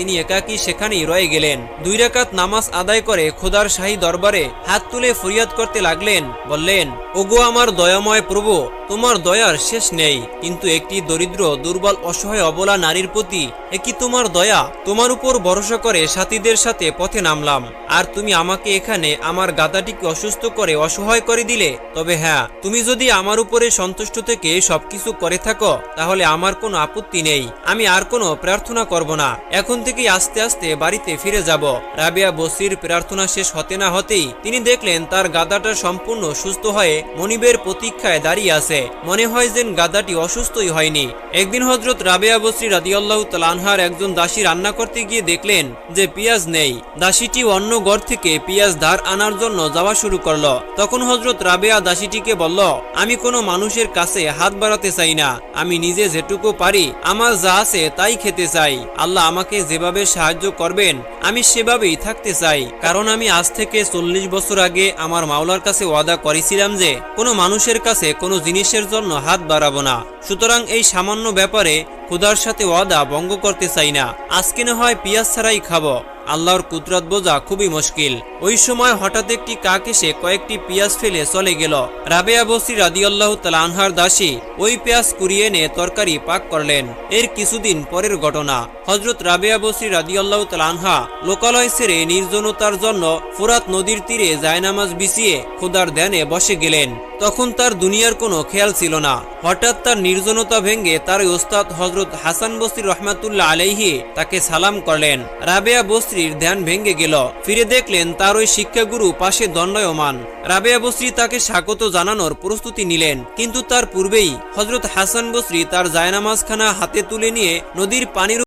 তিনি একাকী সেখানেই রয়ে গেলেন। 2 রাকাত নামাজ আদায় করে খোদার শাহী দরবারে হাত তুলে ফরিয়াদ করতে লাগলেন, বললেন, ওগো আমার দয়াময় প্রভু, তোমার দয়ার শেষ নেই, কিন্তু একটি দরিদ্র দুর্বল অসহায় অবলা নারীর প্রতি কি তোমার দয়া? তোমার উপর ভরসা করে সাথীদের সাথে পথে নামলাম, আর তুমি আমাকে এখানে আমার গাধাটিকে অসুস্থ করে অসহায় করে দিলে। তবে হ্যাঁ, তুমি যদি আমার উপরে সন্তুষ্ট থেকে সবকিছু করে থাকো, তাহলে আমার কোনো আপত্তি নেই, আমি আর কোনো প্রার্থনা করব না। এখন থেকেই আস্তে আস্তে বাড়িতে ফিরে যাব। রাবেয়া বসরির প্রার্থনা শেষ হতে না হতেই তিনি দেখলেন তার গাধাটা সম্পূর্ণ সুস্থ হয়ে মনিবের প্রতীক্ষায় দাঁড়িয়ে আছে। মনে হয় যেন গাধাটি অসুস্থই হয়নি। একদিন হযরত রাবেয়া বসরি রাদিয়াল্লাহু তাআলা আনহার একজন দাসী রান্না করতে গিয়ে দেখলেন যে পেঁয়াজ নেই। দাসীটি অন্য ঘর থেকে পেঁয়াজ ধার আনার জন্য যাওয়া শুরু করলো। তখন হযরত রাবেয়া দাসীটিকে বলল, আমি কোনো মানুষের কাছে হাত বাড়াতে চাই না, আমি নিজে যেটুকু পারি আমার যা আছে তাই খেতে চাই। আল্লাহ আমাকে যেভাবে সাহায্য করবেন আমি সেভাবেই থাকতে চাই, কারণ আমি আজ থেকে 40 বছর আগে আমার মাওলার কাছে ওয়াদা করেছিলাম যে কোনো মানুষের কাছে কোনো জিনিসের জন্য হাত বাড়াবো না। সুতরাং এই সামান্য ব্যাপারে খোদার সাথে ওয়াদা ভঙ্গ করতে চাই না। আজকে না হয় পেঁয়াজ ছাড়াই খাবো। আল্লাহর কুদরত বোঝা খুবই মুশকিল। ওই সময় হঠাৎ একটি কাক এসে কয়েকটি পেঁয়াজ ফেলে চলে গেল। রাবেয়া বসরি রাদিয়াল্লাহু তাআলা আনহার দাসী ওই পেঁয়াজ কুড়িয়ে এনে তরকারি পাক করলেন। এর কিছুদিন পরের ঘটনা, হযরত রাবেয়া বসরি রাদিয়াল্লাহু তাআলা আনহা লোকালয় ছেড়ে নির্জনতার জন্য ফোরাত নদীর তীরে জায়নামাজ বিছিয়ে খোদার ধ্যানে বসে গেলেন। তখন তার দুনিয়ার কোনো খেয়াল ছিল না। হঠাৎ তার নির্জনতা ভেঙে তার ওস্তাদ হযরত হাসান বসরি রহমাতুল্লাহ আলাইহি তাকে সালাম করলেন। রাবেয়া বসরির ধ্যান ভেঙে গেল। ফিরে দেখলেন তার ওই শিক্ষাগুরু পাশে দণ্ডায়মান। রাবেয়া বসরি তাকে স্বাগত জানানোর প্রস্তুতি নিলেন, কিন্তু তার পূর্বেই হযরত হাসান বসরি তার জায়নামাজখানা হাতে তুলে নিয়ে নদীর পানির